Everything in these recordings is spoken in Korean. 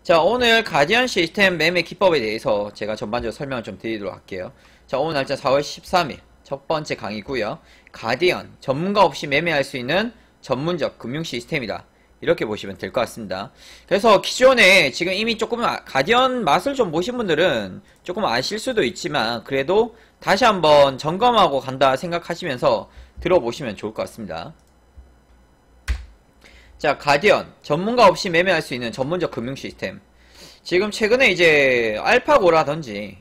자, 오늘 가디언 시스템 매매 기법에 대해서 제가 전반적으로 설명을 좀 드리도록 할게요. 자, 오늘 날짜 4월 13일 첫 번째 강의고요. 가디언, 전문가 없이 매매할 수 있는 전문적 금융 시스템이다. 이렇게 보시면 될 것 같습니다. 그래서 기존에 지금 이미 조금 가디언 맛을 좀 보신 분들은 조금 아실 수도 있지만 그래도 다시 한번 점검하고 간다 생각하시면서 들어보시면 좋을 것 같습니다. 자, 가디언, 전문가 없이 매매할 수 있는 전문적 금융 시스템. 지금 최근에 이제 알파고라든지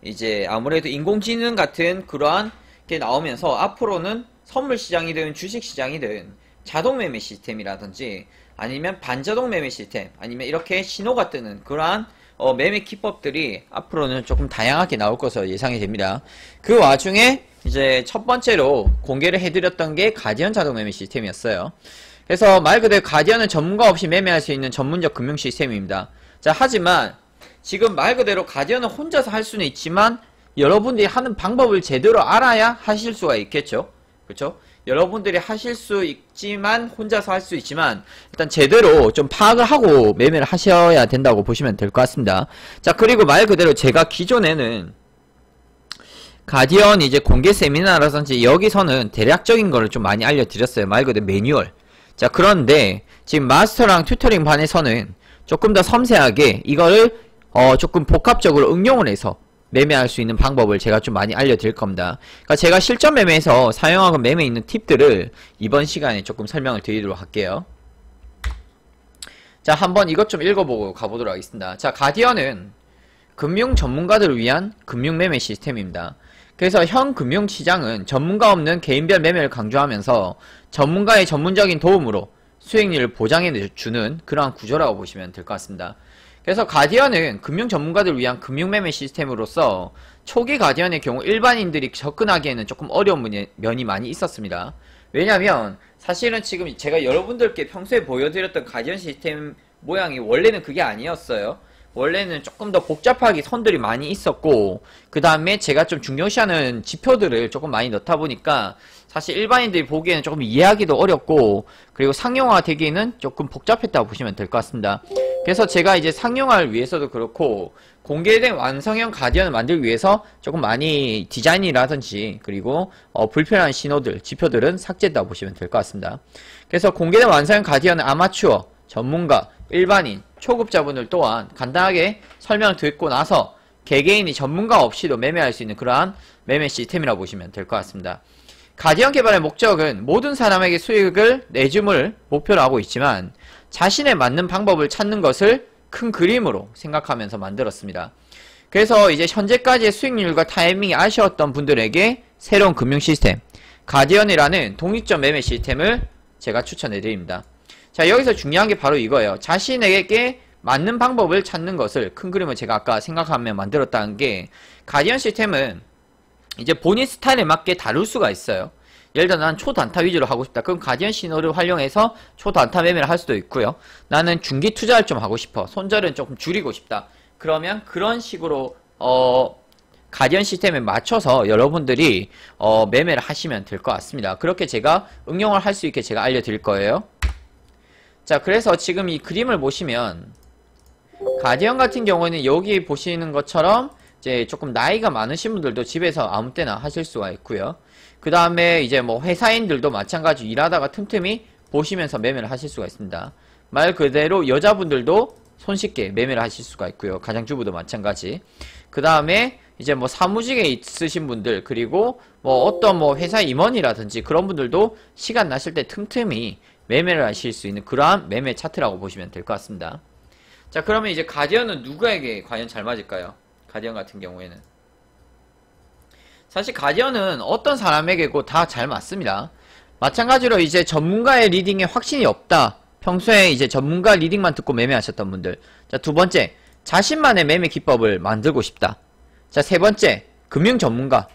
이제 아무래도 인공지능 같은 그러한 게 나오면서 앞으로는 선물 시장이든 주식 시장이든 자동 매매 시스템이라든지 아니면 반자동 매매 시스템 아니면 이렇게 신호가 뜨는 그러한 매매 기법들이 앞으로는 조금 다양하게 나올 것으로 예상이 됩니다. 그 와중에 이제 첫 번째로 공개를 해드렸던 게 가디언 자동 매매 시스템이었어요. 그래서 말 그대로 가디언은 전문가 없이 매매할 수 있는 전문적 금융 시스템입니다. 자, 하지만 지금 말 그대로 가디언은 혼자서 할 수는 있지만 여러분들이 하는 방법을 제대로 알아야 하실 수가 있겠죠. 그렇죠? 여러분들이 하실 수 있지만 혼자서 할 수 있지만 일단 제대로 좀 파악을 하고 매매를 하셔야 된다고 보시면 될 것 같습니다. 자, 그리고 말 그대로 제가 기존에는 가디언 이제 공개 세미나라든지 여기서는 대략적인 거를 좀 많이 알려드렸어요. 말 그대로 매뉴얼. 자, 그런데 지금 마스터랑 튜터링 반에서는 조금 더 섬세하게 이거를 조금 복합적으로 응용을 해서 매매할 수 있는 방법을 제가 좀 많이 알려드릴 겁니다. 그러니까 제가 실전 매매에서 사용하고 매매에 있는 팁들을 이번 시간에 조금 설명을 드리도록 할게요. 자, 한번 이것 좀 읽어보고 가보도록 하겠습니다. 자, 가디언은 금융 전문가들을 위한 금융 매매 시스템입니다. 그래서 현 금융시장은 전문가 없는 개인별 매매를 강조하면서 전문가의 전문적인 도움으로 수익률을 보장해주는 그러한 구조라고 보시면 될 것 같습니다. 그래서 가디언은 금융 전문가들을 위한 금융 매매 시스템으로서 초기 가디언의 경우 일반인들이 접근하기에는 조금 어려운 면이 많이 있었습니다. 왜냐면 사실은 지금 제가 여러분들께 평소에 보여드렸던 가디언 시스템 모양이 원래는 그게 아니었어요. 원래는 조금 더 복잡하게 선들이 많이 있었고 그 다음에 제가 좀 중요시하는 지표들을 조금 많이 넣다 보니까 사실 일반인들이 보기에는 조금 이해하기도 어렵고 그리고 상용화 되기는 조금 복잡했다고 보시면 될 것 같습니다. 그래서 제가 이제 상용화를 위해서도 그렇고 공개된 완성형 가디언을 만들기 위해서 조금 많이 디자인이라든지 그리고 불편한 신호들, 지표들은 삭제했다고 보시면 될 것 같습니다. 그래서 공개된 완성형 가디언은 아마추어, 전문가, 일반인, 초급자분들 또한 간단하게 설명을 듣고 나서 개개인이 전문가 없이도 매매할 수 있는 그러한 매매 시스템이라고 보시면 될 것 같습니다. 가디언 개발의 목적은 모든 사람에게 수익을 내줌을 목표로 하고 있지만 자신에 맞는 방법을 찾는 것을 큰 그림으로 생각하면서 만들었습니다. 그래서 이제 현재까지의 수익률과 타이밍이 아쉬웠던 분들에게 새로운 금융 시스템 가디언이라는 독립적 매매 시스템을 제가 추천해 드립니다. 자, 여기서 중요한 게 바로 이거예요. 자신에게 맞는 방법을 찾는 것을 큰 그림을 제가 아까 생각하며 만들었다는 게 가디언 시스템은 이제 본인 스타일에 맞게 다룰 수가 있어요. 예를 들어 난 초단타 위주로 하고 싶다. 그럼 가디언 신호를 활용해서 초단타 매매를 할 수도 있고요. 나는 중기 투자를 좀 하고 싶어. 손절은 조금 줄이고 싶다. 그러면 그런 식으로 가디언 시스템에 맞춰서 여러분들이 매매를 하시면 될 것 같습니다. 그렇게 제가 응용을 할 수 있게 제가 알려드릴 거예요. 자, 그래서 지금 이 그림을 보시면 가디언 같은 경우에는 여기 보시는 것처럼 이제 조금 나이가 많으신 분들도 집에서 아무 때나 하실 수가 있고요. 그 다음에 이제 뭐 회사인들도 마찬가지로 일하다가 틈틈이 보시면서 매매를 하실 수가 있습니다. 말 그대로 여자분들도 손쉽게 매매를 하실 수가 있고요. 가장주부도 마찬가지. 그 다음에 이제 뭐 사무직에 있으신 분들 그리고 뭐 어떤 뭐 회사 임원이라든지 그런 분들도 시간 나실 때 틈틈이 매매를 하실 수 있는 그러한 매매 차트라고 보시면 될 것 같습니다. 자, 그러면 이제 가디언은 누구에게 과연 잘 맞을까요? 가디언 같은 경우에는 사실 가디언은 어떤 사람에게고 다 잘 맞습니다. 마찬가지로 이제 전문가의 리딩에 확신이 없다. 평소에 이제 전문가 리딩만 듣고 매매하셨던 분들. 자, 두 번째, 자신만의 매매 기법을 만들고 싶다. 자, 세 번째, 금융 전문가.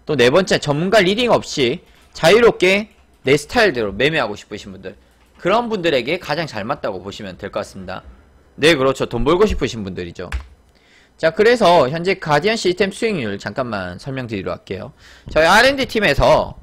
또 네 번째, 전문가 리딩 없이 자유롭게 내 스타일대로 매매하고 싶으신 분들. 그런 분들에게 가장 잘 맞다고 보시면 될 것 같습니다. 네, 그렇죠. 돈 벌고 싶으신 분들이죠. 자, 그래서 현재 가디언 시스템 수익률 잠깐만 설명드리도록 할게요. 저희 R&D 팀에서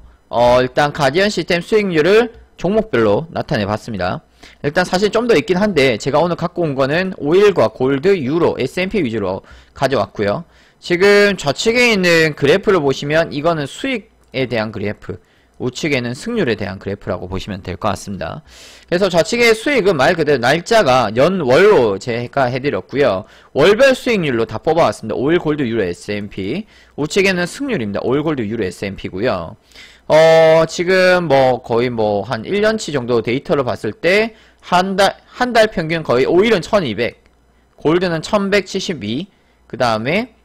일단 가디언 시스템 수익률을 종목별로 나타내 봤습니다. 일단 사실 좀 더 있긴 한데 제가 오늘 갖고 온 거는 오일과 골드, 유로, S&P 위주로 가져왔고요. 지금 좌측에 있는 그래프를 보시면 이거는 수익에 대한 그래프, 우측에는 승률에 대한 그래프라고 보시면 될 것 같습니다. 그래서 좌측의 수익은 말 그대로 날짜가 연월로 제가 해드렸고요. 월별 수익률로 다 뽑아왔습니다. 오일, 골드, 유로, S&P. 우측에는 승률입니다. 오일, 골드, 유로, S&P고요. 지금 뭐 거의 뭐 한 1년치 정도 데이터를 봤을 때 한 달 평균 거의 오일은 1200, 골드는 1172, 그 다음에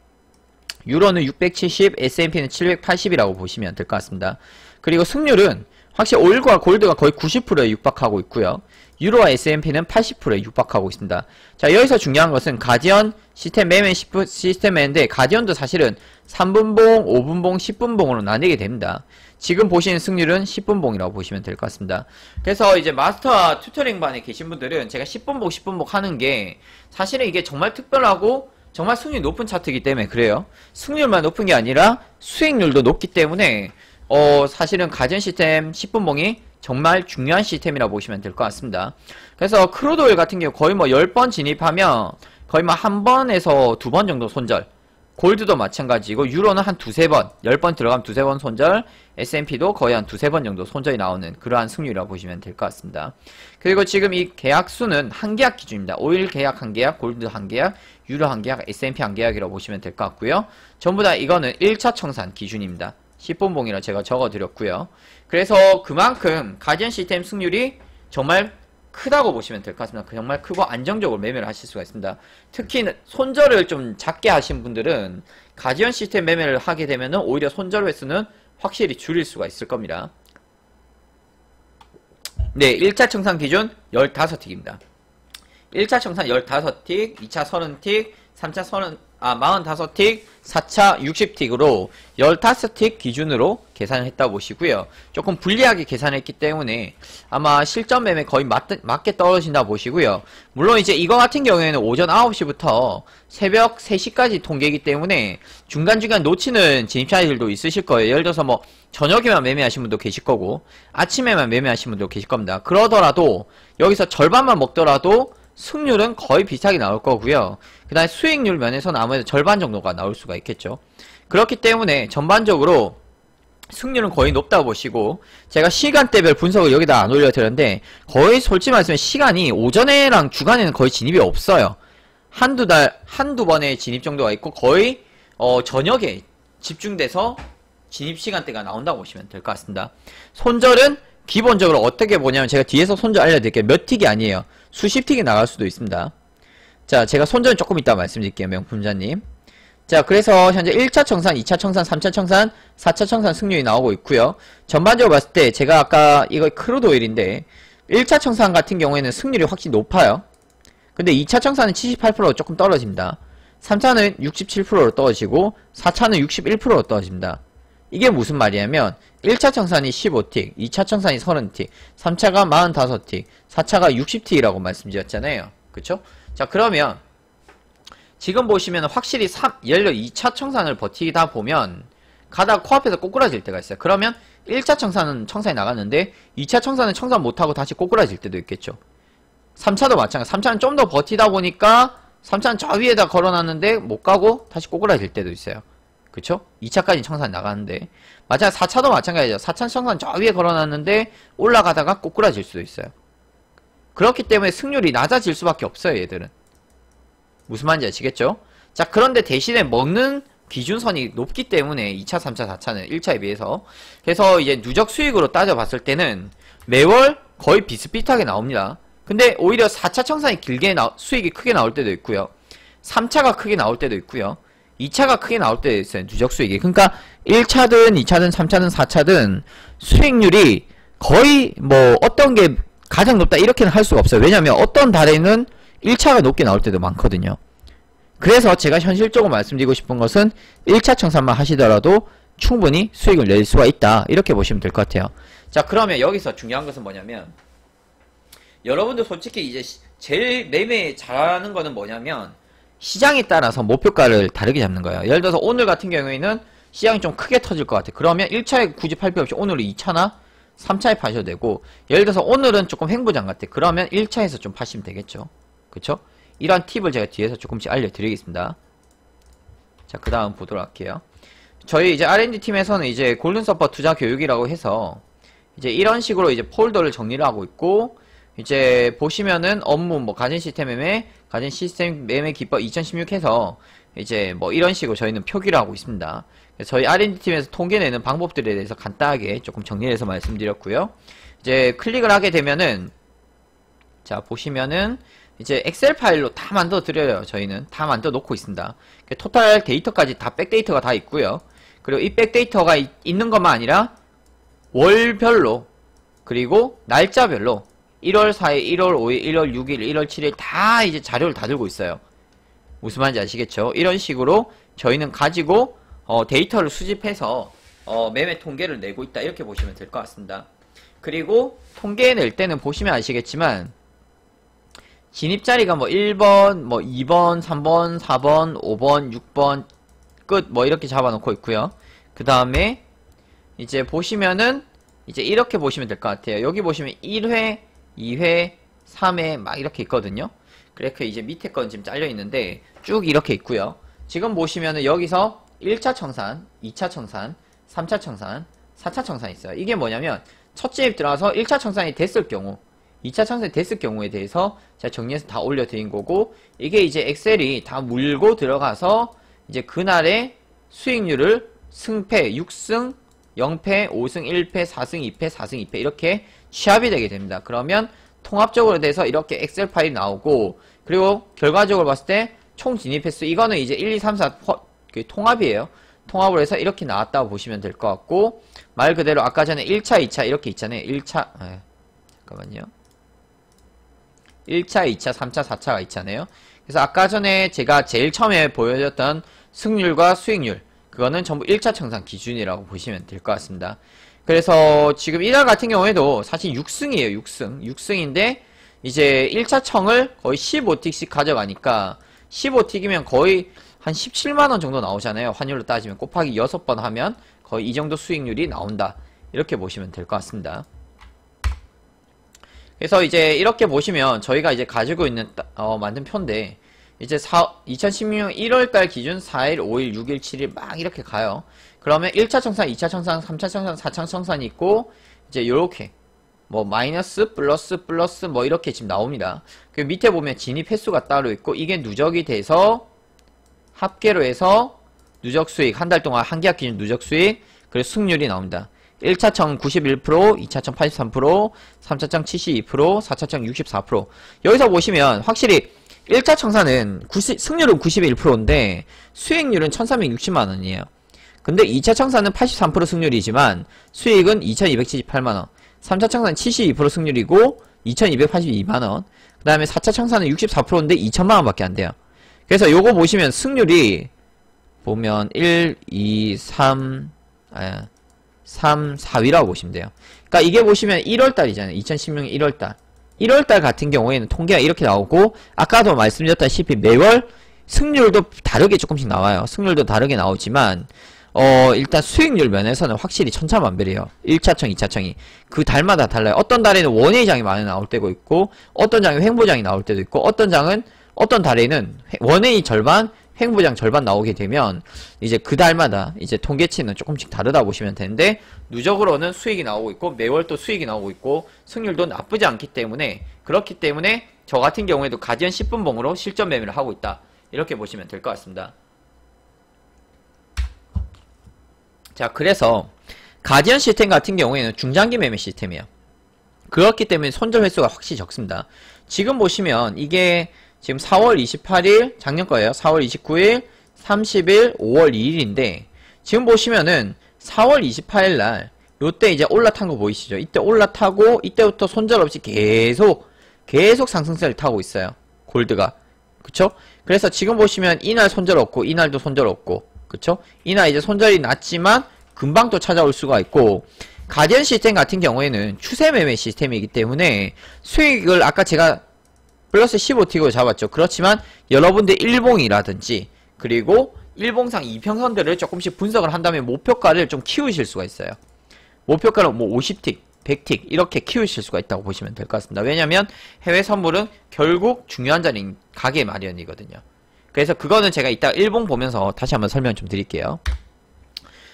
유로는 670, S&P는 780이라고 보시면 될 것 같습니다. 그리고 승률은 확실히 오일과 골드가 거의 90%에 육박하고 있고요. 유로와 S&P는 80%에 육박하고 있습니다. 자, 여기서 중요한 것은 가디언 시스템 매매 시스템인데 가디언도 사실은 3분봉, 5분봉, 10분봉으로 나뉘게 됩니다. 지금 보시는 승률은 10분봉이라고 보시면 될 것 같습니다. 그래서 이제 마스터 튜터링 반에 계신 분들은 제가 10분봉, 10분봉 하는 게 사실은 이게 정말 특별하고 정말 승률이 높은 차트이기 때문에 그래요. 승률만 높은 게 아니라 수익률도 높기 때문에 사실은 가디언 시스템 10분봉이 정말 중요한 시스템이라고 보시면 될 것 같습니다. 그래서 크루드 오일 같은 경우 거의 뭐 10번 진입하면 거의 뭐 1번에서 2번 정도 손절, 골드도 마찬가지고 유로는 한 2-3번, 10번 들어가면 2-3번 손절, S&P도 거의 한 2-3번 정도 손절이 나오는 그러한 승률이라고 보시면 될 것 같습니다. 그리고 지금 이 계약수는 한 계약 기준입니다. 오일 계약 한 계약, 골드 한 계약, 유로 한 계약, S&P 한 계약이라고 보시면 될 것 같고요. 전부 다 이거는 1차 청산 기준입니다. 10분봉이라 제가 적어드렸고요. 그래서 그만큼 가디언 시스템 승률이 정말 크다고 보시면 될 것 같습니다. 정말 크고 안정적으로 매매를 하실 수가 있습니다. 특히 손절을 좀 작게 하신 분들은 가디언 시스템 매매를 하게 되면 오히려 손절 횟수는 확실히 줄일 수가 있을 겁니다. 네, 1차 청산 기준 15틱입니다. 1차 청산 15틱, 2차 30틱, 3차 45틱, 4차 60틱으로 15틱 기준으로 계산을 했다 보시고요. 조금 불리하게 계산했기 때문에 아마 실전 매매 거의 맞게 떨어진다 보시고요. 물론 이제 이거 같은 경우에는 오전 9시부터 새벽 3시까지 통계이기 때문에 중간중간 놓치는 진입자들도 있으실 거예요. 예를 들어서 뭐 저녁에만 매매하신 분도 계실 거고 아침에만 매매하신 분도 계실 겁니다. 그러더라도 여기서 절반만 먹더라도 승률은 거의 비슷하게 나올 거고요. 그 다음에 수익률 면에서는 아무래도 절반 정도가 나올 수가 있겠죠. 그렇기 때문에 전반적으로 승률은 거의 높다고 보시고 제가 시간대별 분석을 여기다 안 올려드렸는데 거의 솔직히 말씀해 시간이 오전에랑 주간에는 거의 진입이 없어요. 한두 번의 진입 정도가 있고 거의 저녁에 집중돼서 진입 시간대가 나온다고 보시면 될 것 같습니다. 손절은 기본적으로 어떻게 보냐면 제가 뒤에서 손절 알려드릴게요. 몇 틱이 아니에요. 수십 틱이 나갈 수도 있습니다. 자, 제가 손절은 조금 이따 말씀드릴게요. 명품자님. 자, 그래서 현재 1차 청산, 2차 청산, 3차 청산, 4차 청산 승률이 나오고 있고요. 전반적으로 봤을 때 제가 아까 이거 크루드 오일인데 1차 청산 같은 경우에는 승률이 확실히 높아요. 근데 2차 청산은 78%로 조금 떨어집니다. 3차는 67%로 떨어지고 4차는 61%로 떨어집니다. 이게 무슨 말이냐면 1차 청산이 15틱, 2차 청산이 30틱, 3차가 45틱, 4차가 60틱이라고 말씀드렸잖아요. 그쵸? 자, 그러면 지금 보시면 확실히 예를 들어 2차 청산을 버티다 보면 가다가 코앞에서 꼬꾸라질 때가 있어요. 그러면 1차 청산은 청산이 나갔는데 2차 청산은 청산 못하고 다시 꼬꾸라질 때도 있겠죠. 3차도 마찬가지. 3차는 좀 더 버티다 보니까 3차는 저 위에다 걸어놨는데 못 가고 다시 꼬꾸라질 때도 있어요. 그쵸? 2차까지 청산 나가는데 마찬가지 4차도 마찬가지죠. 4차 청산 저 위에 걸어놨는데 올라가다가 꼬꾸라질 수도 있어요. 그렇기 때문에 승률이 낮아질 수밖에 없어요. 얘들은. 무슨 말인지 아시겠죠? 자, 그런데 대신에 먹는 기준선이 높기 때문에 2차, 3차, 4차는 1차에 비해서 그래서 이제 누적 수익으로 따져봤을 때는 매월 거의 비슷비슷하게 나옵니다. 근데 오히려 4차 청산이 수익이 크게 나올 때도 있고요. 3차가 크게 나올 때도 있고요. 2차가 크게 나올 때도 있어요. 누적 수익이. 그러니까 1차든 2차든 3차든 4차든 수익률이 거의 뭐 어떤 게 가장 높다 이렇게는 할 수가 없어요. 왜냐면 어떤 달에는 1차가 높게 나올 때도 많거든요. 그래서 제가 현실적으로 말씀드리고 싶은 것은 1차 청산만 하시더라도 충분히 수익을 낼 수가 있다. 이렇게 보시면 될 것 같아요. 자, 그러면 여기서 중요한 것은 뭐냐면 여러분들 솔직히 이제 제일 매매 잘하는 거는 뭐냐면 시장에 따라서 목표가를 다르게 잡는 거예요. 예를 들어서 오늘 같은 경우에는 시장이 좀 크게 터질 것 같아. 그러면 1차에 굳이 팔 필요 없이 오늘은 2차나 3차에 파셔도 되고, 예를 들어서 오늘은 조금 횡보장 같아. 그러면 1차에서 좀 파시면 되겠죠. 그쵸? 이러한 팁을 제가 뒤에서 조금씩 알려드리겠습니다. 자, 그 다음 보도록 할게요. 저희 이제 R&D 팀에서는 이제 골든 서퍼 투자 교육이라고 해서 이제 이런 식으로 이제 폴더를 정리를 하고 있고, 이제 보시면은 업무 뭐 가전 시스템 매매, 가전 시스템 매매 기법 2016 해서 이제 뭐 이런 식으로 저희는 표기를 하고 있습니다. 저희 R&D 팀에서 통계내는 방법들에 대해서 간단하게 조금 정리해서 말씀드렸고요. 이제 클릭을 하게 되면은, 자 보시면은 이제 엑셀 파일로 다 만들어 드려요. 저희는 다 만들어 놓고 있습니다. 토탈 데이터까지 다 백데이터가 다 있고요. 그리고 이 백데이터가 있는 것만 아니라 월별로, 그리고 날짜별로 1월 4일, 1월 5일, 1월 6일, 1월 7일 다 이제 자료를 다 들고 있어요. 무슨 말인지 아시겠죠? 이런 식으로 저희는 가지고 데이터를 수집해서 매매 통계를 내고 있다, 이렇게 보시면 될 것 같습니다. 그리고 통계 낼 때는 보시면 아시겠지만 진입자리가 뭐 1번, 뭐 2번, 3번, 4번, 5번, 6번 끝 뭐 이렇게 잡아놓고 있고요. 그 다음에 이제 보시면은 이제 이렇게 보시면 될 것 같아요. 여기 보시면 1회, 2회, 3회 막 이렇게 있거든요. 그래서 이제 밑에 건 지금 잘려 있는데 쭉 이렇게 있고요. 지금 보시면은 여기서 1차 청산, 2차 청산, 3차 청산, 4차 청산이 있어요. 이게 뭐냐면 첫째 입 들어가서 1차 청산이 됐을 경우, 2차 청산이 됐을 경우에 대해서 제가 정리해서 다 올려드린 거고, 이게 이제 엑셀이 다 물고 들어가서 이제 그날의 수익률을 승패, 6승, 0패, 5승, 1패, 4승, 2패, 4승, 2패 이렇게 취합이 되게 됩니다. 그러면 통합적으로 돼서 이렇게 엑셀 파일이 나오고, 그리고 결과적으로 봤을 때 총 진입 횟수, 이거는 이제 1, 2, 3, 4 통합이에요. 통합을 해서 이렇게 나왔다고 보시면 될 것 같고, 말 그대로 아까 전에 1차, 2차 이렇게 있잖아요. 1차, 잠깐만요. 1차, 2차, 3차, 4차가 있잖아요. 그래서 아까 전에 제가 제일 처음에 보여줬던 승률과 수익률, 그거는 전부 1차 청산 기준이라고 보시면 될 것 같습니다. 그래서 지금 이날 같은 경우에도 사실 6승이에요. 6승. 6승인데 이제 1차 청을 거의 15틱씩 가져가니까 15틱이면 거의 한 17만원 정도 나오잖아요. 환율로 따지면 곱하기 6번 하면 거의 이 정도 수익률이 나온다, 이렇게 보시면 될 것 같습니다. 그래서 이제 이렇게 보시면 저희가 이제 가지고 있는 만든 표인데, 이제 2016년 1월달 기준 4일, 5일, 6일, 7일 막 이렇게 가요. 그러면 1차 청산, 2차 청산, 3차 청산, 4차 청산이 있고, 이제 요렇게 뭐 마이너스, 플러스 뭐 이렇게 지금 나옵니다. 그 밑에 보면 진입 횟수가 따로 있고, 이게 누적이 돼서 합계로 해서 누적 수익, 한 달 동안 한 계약 기준 누적 수익, 그리고 승률이 나옵니다. 1차 청 91%, 2차 청 83%, 3차 청 72%, 4차 청 64%. 여기서 보시면 확실히 1차 청산은 승률은 91%인데 수익률은 1360만원이에요. 근데 2차 청산은 83% 승률이지만 수익은 2278만원, 3차 청산은 72% 승률이고 2282만원, 그 다음에 4차 청산은 64%인데 2천만원 밖에 안 돼요. 그래서 요거 보시면 승률이 보면 1, 2, 3, 4위라고 보시면 돼요. 그러니까 이게 보시면 1월달이잖아요. 2016년 1월달. 1월달 같은 경우에는 통계가 이렇게 나오고, 아까도 말씀드렸다시피 매월 승률도 다르게 조금씩 나와요. 승률도 다르게 나오지만 일단 수익률 면에서는 확실히 천차만별이에요. 1차청, 2차청이 그 달마다 달라요. 어떤 달에는 원회의 장이 많이 나올 때도 있고, 어떤 장에 횡보장이 나올 때도 있고, 어떤 달에는 원회의 절반, 횡보장 절반 나오게 되면 이제 그 달마다 이제 통계치는 조금씩 다르다 보시면 되는데, 누적으로는 수익이 나오고 있고 매월 또 수익이 나오고 있고 승률도 나쁘지 않기 때문에, 그렇기 때문에 저 같은 경우에도 가디언 10분봉으로 실전 매매를 하고 있다, 이렇게 보시면 될 것 같습니다. 자, 그래서 가디언 시스템 같은 경우에는 중장기 매매 시스템이에요. 그렇기 때문에 손절 횟수가 확실히 적습니다. 지금 보시면 이게 지금 4월 28일 작년 거예요. 4월 29일, 30일, 5월 2일인데 지금 보시면은 4월 28일 날 요때 이제 올라탄 거 보이시죠? 이때 올라타고 이때부터 손절 없이 계속 상승세를 타고 있어요. 골드가. 그쵸? 그래서 지금 보시면 이날 손절 없고 이날도 손절 없고, 그쵸? 이날 이제 손절이 났지만 금방 또 찾아올 수가 있고, 가디언 시스템 같은 경우에는 추세 매매 시스템이기 때문에 수익을 아까 제가 플러스 15틱으로 잡았죠. 그렇지만 여러분들 일봉이라든지 그리고 일봉상 이평선들을 조금씩 분석을 한 다음에 목표가를 좀 키우실 수가 있어요. 목표가는 뭐 50틱, 100틱 이렇게 키우실 수가 있다고 보시면 될 것 같습니다. 왜냐면 해외 선물은 결국 중요한 자리인 가게 마련이거든요. 그래서 그거는 제가 이따 일봉 보면서 다시 한번 설명 좀 드릴게요.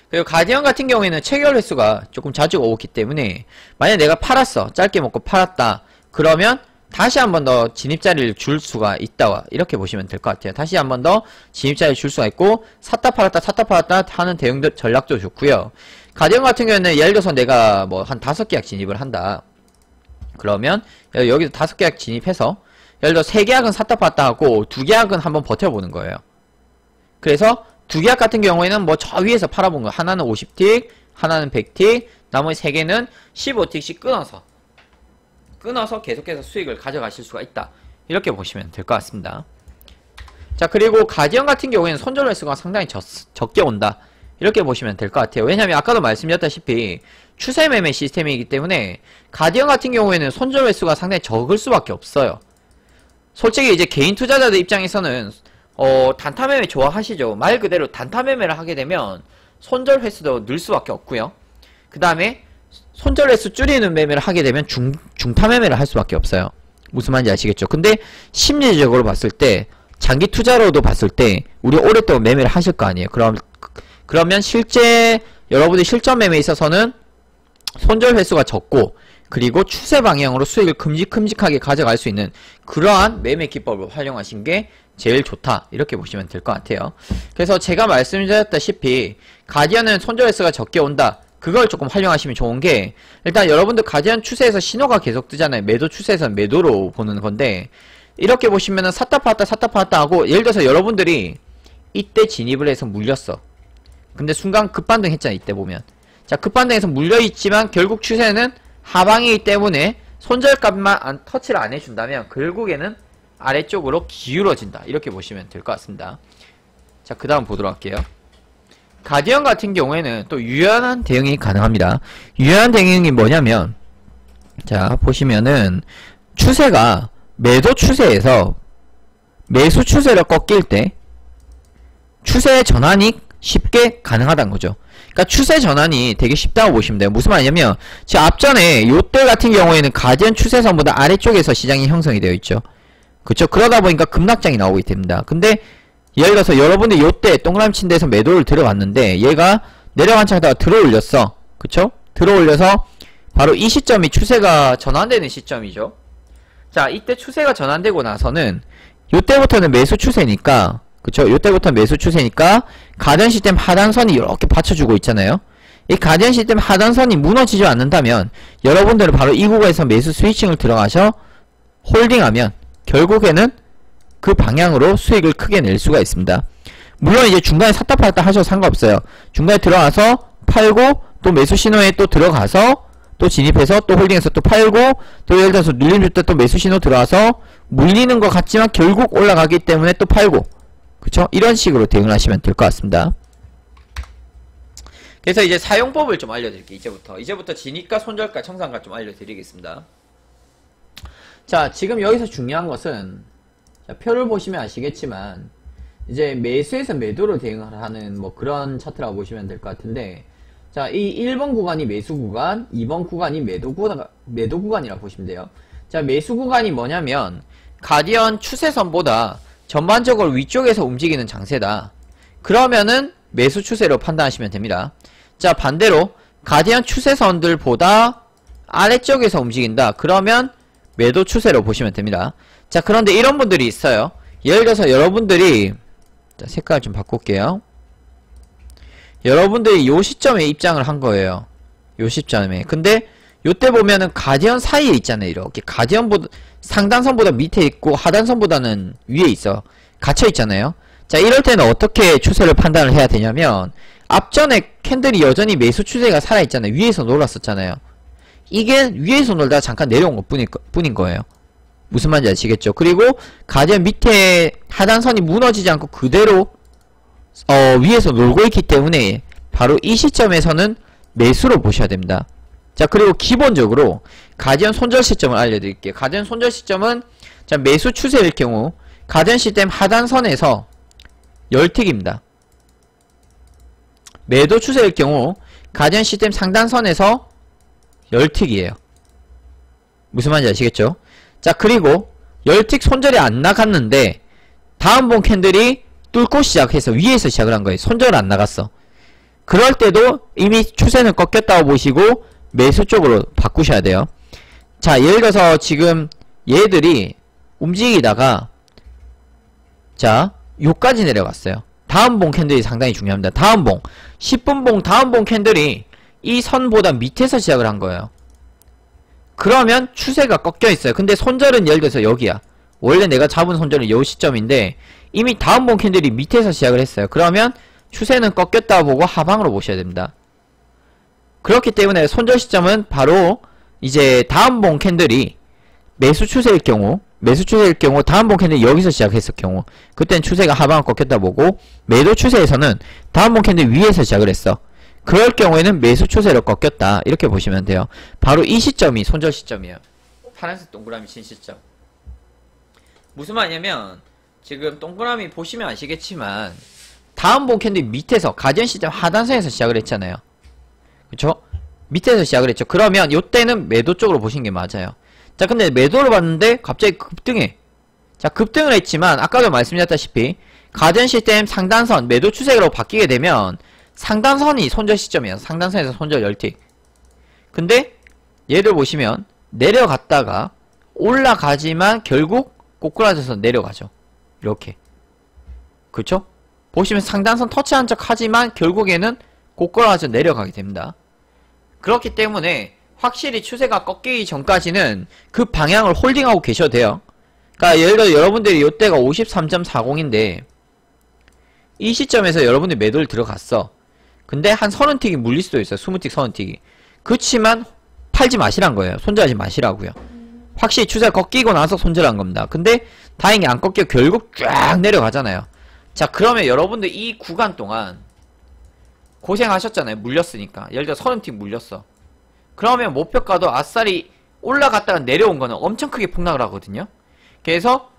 그리고 가디언 같은 경우에는 체결 횟수가 조금 자주 오기 때문에 만약 내가 팔았어, 짧게 먹고 팔았다 그러면 다시 한 번 더 진입자리를 줄 수가 있다, 이렇게 보시면 될 것 같아요. 다시 한 번 더 진입자리를 줄 수가 있고 샀다 팔았다 하는 대응 전략도 좋고요. 가디언 같은 경우에는 예를 들어서 내가 뭐 한 5계약 진입을 한다 그러면 여기서 5계약 진입해서 예를 들어 3계약은 샀다 팔았다 하고 2계약은 한번 버텨보는 거예요. 그래서 2계약 같은 경우에는 뭐 저 위에서 팔아본 거 하나는 50틱 하나는 100틱 나머지 3개는 15틱씩 끊어서 계속해서 수익을 가져가실 수가 있다, 이렇게 보시면 될 것 같습니다. 자, 그리고 가디언 같은 경우에는 손절 횟수가 상당히 적게 온다, 이렇게 보시면 될 것 같아요. 왜냐면 아까도 말씀드렸다시피 추세 매매 시스템이기 때문에 가디언 같은 경우에는 손절 횟수가 상당히 적을 수밖에 없어요. 솔직히 이제 개인 투자자들 입장에서는 단타 매매 좋아하시죠. 말 그대로 단타 매매를 하게 되면 손절 횟수도 늘 수밖에 없고요. 그 다음에 손절 횟수 줄이는 매매를 하게 되면 중타 매매를 할 수밖에 없어요. 무슨 말인지 아시겠죠? 근데 심리적으로 봤을 때, 장기 투자로도 봤을 때 우리 오랫동안 매매를 하실 거 아니에요. 그러면 실제 여러분의 실전 매매에 있어서는 손절 횟수가 적고 그리고 추세 방향으로 수익을 큼직큼직하게 가져갈 수 있는 그러한 매매 기법을 활용하신 게 제일 좋다, 이렇게 보시면 될 것 같아요. 그래서 제가 말씀드렸다시피 가디언은 손절 횟수가 적게 온다, 그걸 조금 활용하시면 좋은 게, 일단 여러분들 가디언 추세에서 신호가 계속 뜨잖아요. 매도 추세에서는 매도로 보는 건데, 이렇게 보시면은 샀다 팔았다 하고, 예를 들어서 여러분들이 이때 진입을 해서 물렸어. 근데 순간 급반등 했잖아, 이때 보면. 자, 급반등해서 물려있지만 결국 추세는 하방이기 때문에 손절값만 터치를 안 해준다면 결국에는 아래쪽으로 기울어진다, 이렇게 보시면 될 것 같습니다. 자, 그 다음 보도록 할게요. 가디언 같은 경우에는 또 유연한 대응이 가능합니다. 유연한 대응이 뭐냐면, 자 보시면은 추세가 매도 추세에서 매수 추세를 꺾일 때 추세 전환이 쉽게 가능하다는 거죠. 그러니까 추세 전환이 되게 쉽다고 보시면 돼요. 무슨 말이냐면 지금 앞전에 요때 같은 경우에는 가디언 추세선보다 아래쪽에서 시장이 형성이 되어 있죠. 그쵸? 그러다 보니까 급락장이 나오게 됩니다. 근데 예를 들어서 여러분들 요때 동그라미 친 데서 매도를 들어갔는데 얘가 내려간 차에다가 들어올렸어. 그쵸? 들어올려서 바로 이 시점이 추세가 전환되는 시점이죠. 자, 이때 추세가 전환되고 나서는 요때부터는 매수 추세니까, 그쵸? 요때부터 매수 추세니까 가디언 시스템 하단선이 이렇게 받쳐주고 있잖아요. 이 가디언 시스템 하단선이 무너지지 않는다면 여러분들은 바로 이 구간에서 매수 스위칭을 들어가셔 홀딩하면 결국에는 그 방향으로 수익을 크게 낼 수가 있습니다. 물론 이제 중간에 샀다 팔았다 하셔도 상관없어요. 중간에 들어가서 팔고 또 매수 신호에 또 들어가서 또 진입해서 또 홀딩해서 또 팔고 또 예를 들어서 눌림 줄 때 또 매수 신호 들어와서 물리는 것 같지만 결국 올라가기 때문에 또 팔고, 그쵸? 이런 식으로 대응을 하시면 될 것 같습니다. 그래서 이제 사용법을 좀 알려드릴게요. 이제부터 진입가 손절가 청산가 좀 알려드리겠습니다. 자, 지금 여기서 중요한 것은, 자, 표를 보시면 아시겠지만 이제 매수에서 매도로 대응을 하는 뭐 그런 차트라고 보시면 될 것 같은데, 자, 이 1번 구간이 매수 구간, 2번 구간이 매도 구간이라고 보시면 돼요. 자, 매수 구간이 뭐냐면 가디언 추세선보다 전반적으로 위쪽에서 움직이는 장세다. 그러면은 매수 추세로 판단하시면 됩니다. 자, 반대로 가디언 추세선들보다 아래쪽에서 움직인다. 그러면 매도 추세로 보시면 됩니다. 자, 그런데 이런 분들이 있어요. 예를 들어서 여러분들이, 자, 색깔 좀 바꿀게요. 여러분들이 요 시점에 입장을 한 거예요. 요 시점에. 근데 요때 보면은 가디언 사이에 있잖아요. 이렇게 가디언보다 상단선보다 밑에 있고 하단선보다는 위에 있어. 갇혀 있잖아요. 자, 이럴 때는 어떻게 추세를 판단을 해야 되냐면, 앞전에 캔들이 여전히 매수 추세가 살아있잖아요. 위에서 놀았었잖아요. 이게 위에서 놀다가 잠깐 내려온 것 뿐인 거예요. 무슨 말인지 아시겠죠? 그리고 가디언 밑에 하단선이 무너지지 않고 그대로 위에서 놀고 있기 때문에 바로 이 시점에서는 매수로 보셔야 됩니다. 자, 그리고 기본적으로 가디언 손절 시점을 알려드릴게요. 가디언 손절 시점은, 자, 매수 추세일 경우 가디언 시스템 하단선에서 10틱입니다. 매도 추세일 경우 가디언 시스템 상단선에서 열틱이에요. 무슨 말인지 아시겠죠? 자, 그리고 열틱 손절이 안 나갔는데 다음 본 캔들이 뚫고 시작해서 위에서 시작을 한 거예요. 손절 안 나갔어. 그럴 때도 이미 추세는 꺾였다고 보시고 매수 쪽으로 바꾸셔야 돼요. 자, 예를 들어서 지금 얘들이 움직이다가 자, 요까지 내려갔어요. 다음 봉 캔들이 상당히 중요합니다. 다음 봉 10분 봉 다음 봉 캔들이 이 선보다 밑에서 시작을 한 거예요. 그러면 추세가 꺾여 있어요. 근데 손절은 예를 들어서 여기야. 원래 내가 잡은 손절은 요 시점인데 이미 다음 봉 캔들이 밑에서 시작을 했어요. 그러면 추세는 꺾였다 보고 하방으로 보셔야 됩니다. 그렇기 때문에 손절 시점은 바로 이제 다음 봉 캔들이 매수 추세일 경우 다음 봉 캔들이 여기서 시작했을 경우 그땐 추세가 하방을 꺾였다 보고, 매도 추세에서는 다음 봉 캔들 위에서 시작을 했어. 그럴 경우에는 매수 추세로 꺾였다 이렇게 보시면 돼요. 바로 이 시점이 손절 시점이에요. 파란색 동그라미 친 시점. 무슨 말이냐면 지금 동그라미 보시면 아시겠지만 다음 봉 캔들 밑에서 가디언 시점 하단선에서 시작을 했잖아요. 그쵸? 밑에서 시작을 했죠. 그러면 요때는 매도 쪽으로 보신 게 맞아요. 자, 근데 매도를 봤는데 갑자기 급등해. 자, 급등을 했지만 아까도 말씀드렸다시피 가디언 시스템 상단선 매도 추세로 바뀌게 되면 상단선이 손절 시점이에요. 상단선에서 손절 열틱. 근데 얘를 보시면 내려갔다가 올라가지만 결국 꼬꾸라져서 내려가죠. 이렇게. 그쵸? 보시면 상단선 터치한 척 하지만 결국에는 꼬꾸라져 내려가게 됩니다. 그렇기 때문에 확실히 추세가 꺾이기 전까지는 그 방향을 홀딩하고 계셔도 돼요. 그러니까 예를 들어 여러분들이 요때가 53.40인데 이 시점에서 여러분들이 매도를 들어갔어. 근데 한 30틱이 물릴 수도 있어요. 20틱 30틱이. 그렇지만 팔지 마시란 거예요. 손절하지 마시라고요. 확실히 추세가 꺾이고 나서 손절한 겁니다. 근데 다행히 안 꺾여 결국 쫙 내려가잖아요. 자, 그러면 여러분들 이 구간 동안 고생하셨잖아요. 물렸으니까. 예를 들어 30틱 물렸어. 그러면 목표가도 아싸리 올라갔다가 내려온 거는 엄청 크게 폭락을 하거든요. 그래서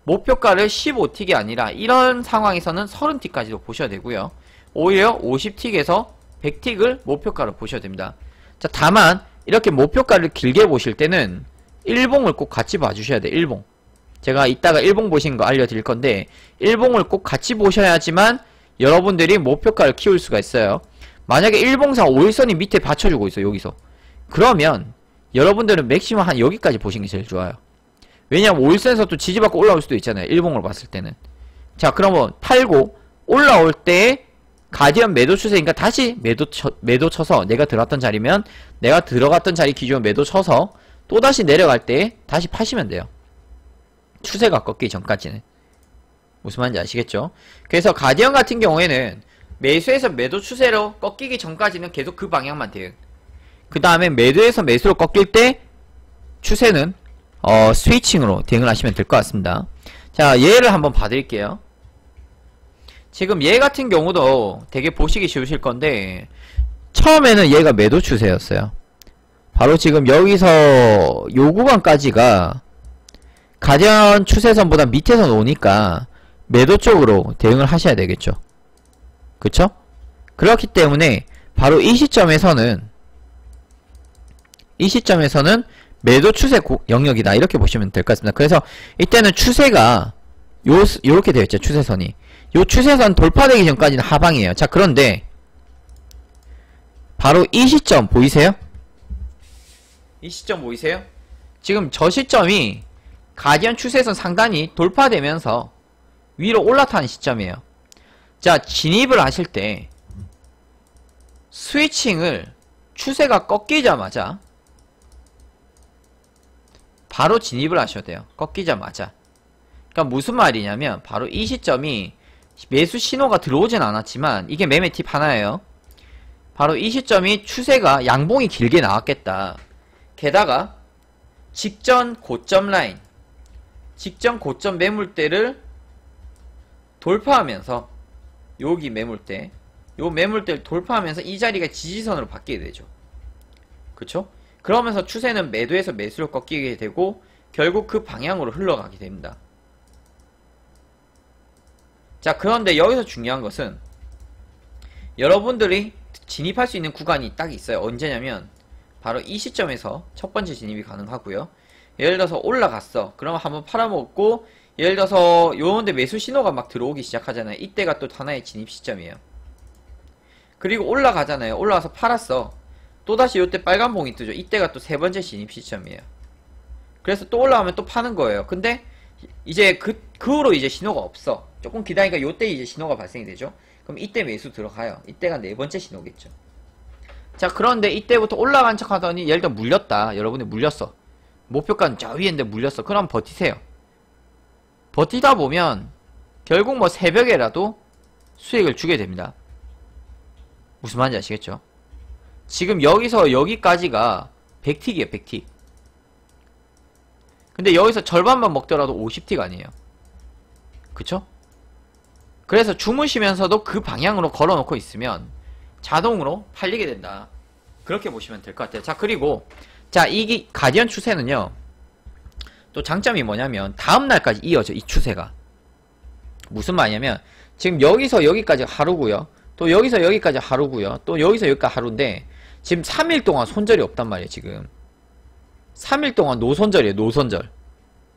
목표가를 15틱이 아니라 이런 상황에서는 30틱까지도 보셔야 되고요. 오히려 50틱에서 100틱을 목표가로 보셔야 됩니다. 자, 다만 이렇게 목표가를 길게 보실 때는 일봉을 꼭 같이 봐주셔야 돼요. 일봉. 제가 이따가 일봉 보신 거 알려드릴 건데 일봉을 꼭 같이 보셔야지만 여러분들이 목표가를 키울 수가 있어요. 만약에 일봉상 5일선이 밑에 받쳐주고 있어요. 여기서. 그러면 여러분들은 맥시멈 한 여기까지 보시는 게 제일 좋아요. 왜냐면 5일선에서 또 지지받고 올라올 수도 있잖아요. 일봉으로 봤을 때는. 자, 그러면 팔고 올라올 때 가디언 매도 추세니까 다시 매도 쳐서 내가 들어갔던 자리면 내가 들어갔던 자리 기준으로 매도 쳐서 또다시 내려갈 때 다시 파시면 돼요. 추세가 꺾이기 전까지는. 무슨 말인지 아시겠죠? 그래서 가디언 같은 경우에는 매수에서 매도 추세로 꺾이기 전까지는 계속 그 방향만 돼요. 그 다음에 매도에서 매수로 꺾일 때 추세는 스위칭으로 대응을 하시면 될 것 같습니다. 자, 얘를 한번 봐드릴게요. 지금 얘 같은 경우도 되게 보시기 쉬우실 건데 처음에는 얘가 매도 추세였어요. 바로 지금 여기서 요 구간까지가 가디언 추세선보다 밑에서 노니까 매도 쪽으로 대응을 하셔야 되겠죠. 그쵸? 그렇기 때문에 바로 이 시점에서는 매도 추세 영역이다 이렇게 보시면 될 것 같습니다. 그래서 이때는 추세가 요렇게 되어 있죠. 추세선이 요 추세선 돌파되기 전까지는 하방이에요. 자, 그런데 바로 이 시점 보이세요? 이 시점 보이세요? 지금 저 시점이 가디언 추세선 상단이 돌파되면서 위로 올라타는 시점이에요. 자, 진입을 하실 때 스위칭을 추세가 꺾이자마자 바로 진입을 하셔야 돼요. 꺾이자마자. 그러니까 무슨 말이냐면 바로 이 시점이 매수 신호가 들어오진 않았지만 이게 매매 팁 하나예요. 바로 이 시점이 추세가 양봉이 길게 나왔겠다. 게다가 직전 고점 라인, 직전 고점 매물대를 돌파하면서 여기 매물대, 요 매물대를 돌파하면서 이 자리가 지지선으로 바뀌게 되죠. 그쵸? 그러면서 추세는 매도에서 매수로 꺾이게 되고 결국 그 방향으로 흘러가게 됩니다. 자, 그런데 여기서 중요한 것은 여러분들이 진입할 수 있는 구간이 딱 있어요. 언제냐면 바로 이 시점에서 첫 번째 진입이 가능하고요. 예를 들어서 올라갔어. 그러면 한번 팔아먹고, 예를 들어서 요런데 매수 신호가 막 들어오기 시작하잖아요. 이때가 또 하나의 진입 시점이에요. 그리고 올라가잖아요. 올라가서 팔았어. 또다시 요때 빨간 봉이 뜨죠. 이때가 또 세 번째 진입 시점이에요. 그래서 또 올라가면 또 파는 거예요. 근데 이제 그 후로 이제 신호가 없어. 조금 기다리니까 요때 이제 신호가 발생이 되죠. 그럼 이때 매수 들어가요. 이때가 네 번째 신호겠죠. 자, 그런데 이때부터 올라간 척 하더니 예를 들어 물렸다. 여러분이 물렸어. 목표가는 저 위에인데 물렸어. 그럼 버티세요. 버티다 보면 결국 뭐 새벽에라도 수익을 주게 됩니다. 무슨 말인지 아시겠죠? 지금 여기서 여기까지가 100틱이에요. 100틱. 근데 여기서 절반만 먹더라도 50틱 아니에요. 그쵸? 그래서 주무시면서도 그 방향으로 걸어놓고 있으면 자동으로 팔리게 된다. 그렇게 보시면 될 것 같아요. 자, 그리고 자, 이게 가디언 추세는요, 또 장점이 뭐냐면 다음날까지 이어져. 이 추세가 무슨 말이냐면 지금 여기서 여기까지 하루고요, 또 여기서 여기까지 하루고요, 또 여기서 여기까지 하루인데 지금 3일 동안 손절이 없단 말이에요. 지금 3일 동안 노손절이에요. 노손절.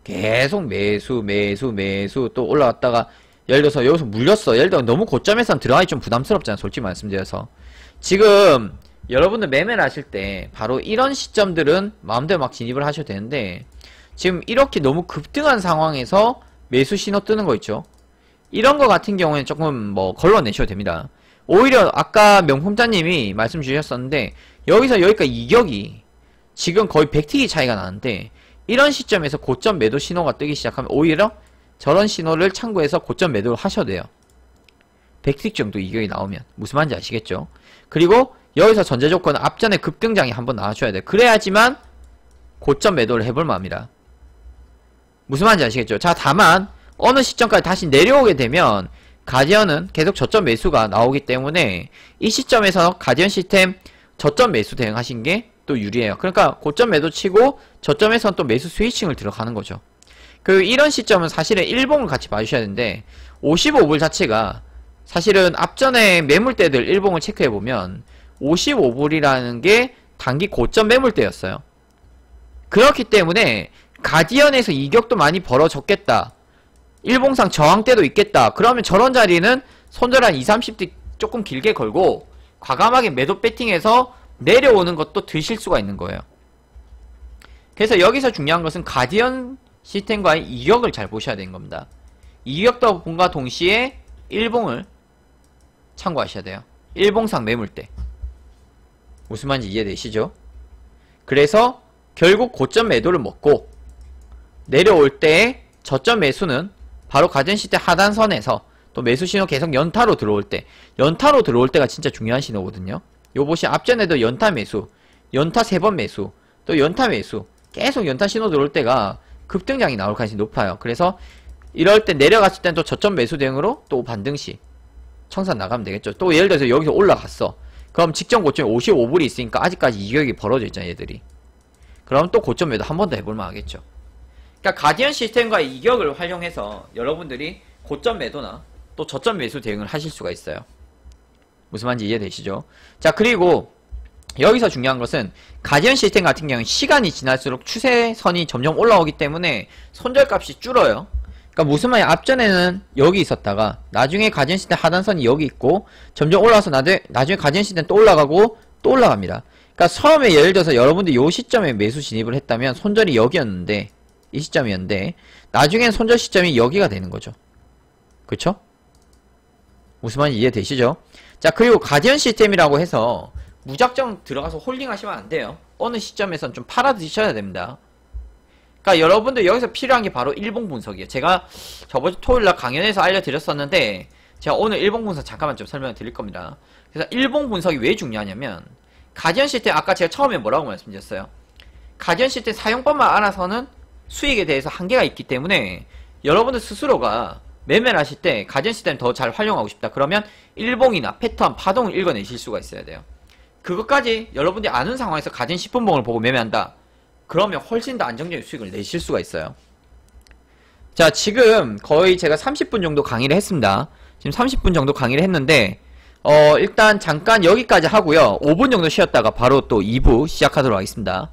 계속 매수 매수 매수. 또 올라갔다가 예를 들어서 여기서 물렸어. 예를 들어 너무 고점에선 들어가기 좀 부담스럽잖아, 솔직히 말씀드려서. 지금 여러분들 매매를 하실 때 바로 이런 시점들은 마음대로 막 진입을 하셔도 되는데, 지금 이렇게 너무 급등한 상황에서 매수 신호 뜨는 거 있죠. 이런 거 같은 경우에는 조금 뭐 걸러내셔도 됩니다. 오히려 아까 명품자님이 말씀 주셨었는데 여기서 여기까지 이격이 지금 거의 100틱이 차이가 나는데, 이런 시점에서 고점 매도 신호가 뜨기 시작하면 오히려 저런 신호를 참고해서 고점 매도를 하셔도 돼요. 100틱 정도 이격이 나오면. 무슨 말인지 아시겠죠? 그리고 여기서 전제 조건은 앞전에 급등장이 한번 나와줘야 돼요. 그래야지만 고점 매도를 해볼 마음이라. 무슨 말인지 아시겠죠? 자, 다만 어느 시점까지 다시 내려오게 되면 가디언은 계속 저점 매수가 나오기 때문에 이 시점에서 가디언 시스템 저점 매수 대응하신 게 또 유리해요. 그러니까 고점 매도 치고 저점에서는 또 매수 스위칭을 들어가는 거죠. 그 이런 시점은 사실은 일봉을 같이 봐주셔야 되는데 55불 자체가 사실은 앞전에 매물대들 일봉을 체크해보면 55불이라는 게 단기 고점 매물대였어요. 그렇기 때문에 가디언에서 이격도 많이 벌어졌겠다, 일봉상 저항대도 있겠다, 그러면 저런 자리는 손절 한 20-30대 조금 길게 걸고 과감하게 매도 배팅해서 내려오는 것도 드실 수가 있는 거예요. 그래서 여기서 중요한 것은 가디언 시스템과의 이격을 잘 보셔야 되는 겁니다. 이격도 본과 동시에 일봉을 참고하셔야 돼요. 일봉상 매물대. 무슨 말인지 이해되시죠? 그래서 결국 고점 매도를 먹고 내려올 때 저점 매수는 바로 가디언 시스템 하단선에서 또 매수 신호 계속 연타로 들어올 때, 연타로 들어올 때가 진짜 중요한 신호거든요. 요 보시 앞전에도 연타 매수, 연타 3번 매수, 또 연타 매수, 계속 연타 신호 들어올 때가 급등장이 나올 가능성이 높아요. 그래서 이럴 때 내려갔을 땐 또 저점 매수 대응으로 또 반등시 청산 나가면 되겠죠. 또 예를 들어서 여기서 올라갔어. 그럼 직전 고점에 55불이 있으니까 아직까지 이격이 벌어져 있잖아, 얘들이. 그럼 또 고점 매도 한 번 더 해볼만 하겠죠. 그러니까 가디언 시스템과의 이격을 활용해서 여러분들이 고점 매도나 또 저점 매수 대응을 하실 수가 있어요. 무슨 말인지 이해되시죠? 자, 그리고 여기서 중요한 것은 가디언 시스템 같은 경우는 시간이 지날수록 추세선이 점점 올라오기 때문에 손절값이 줄어요. 그러니까 무슨 말이야, 앞전에는 여기 있었다가 나중에 가디언 시스템 하단선이 여기 있고 점점 올라와서 나중에 가디언 시스템 또 올라가고 또 올라갑니다. 그러니까 처음에 예를 들어서 여러분들이 요 시점에 매수 진입을 했다면 손절이 여기였는데, 이 시점이었는데 나중엔 손절 시점이 여기가 되는 거죠. 그쵸? 무슨 말인지 이해되시죠? 자, 그리고 가디언 시스템이라고 해서 무작정 들어가서 홀딩 하시면 안 돼요. 어느 시점에선 좀 팔아 드셔야 됩니다. 그러니까 여러분들 여기서 필요한 게 바로 일봉 분석이에요. 제가 저번 주 토요일날 강연에서 알려드렸었는데 제가 오늘 일봉 분석 잠깐만 좀 설명을 드릴 겁니다. 그래서 일봉 분석이 왜 중요하냐면, 가디언 시스템 아까 제가 처음에 뭐라고 말씀드렸어요? 가디언 시스템 사용법만 알아서는 수익에 대해서 한계가 있기 때문에 여러분들 스스로가 매매를 하실 때 가디언 시스템 더 잘 활용하고 싶다 그러면 일봉이나 패턴, 파동을 읽어내실 수가 있어야 돼요. 그것까지 여러분들이 아는 상황에서 가디언 10분봉을 보고 매매한다 그러면 훨씬 더 안정적인 수익을 내실 수가 있어요. 자, 지금 거의 제가 30분 정도 강의를 했습니다. 지금 30분 정도 강의를 했는데 일단 잠깐 여기까지 하고요. 5분 정도 쉬었다가 바로 또 2부 시작하도록 하겠습니다.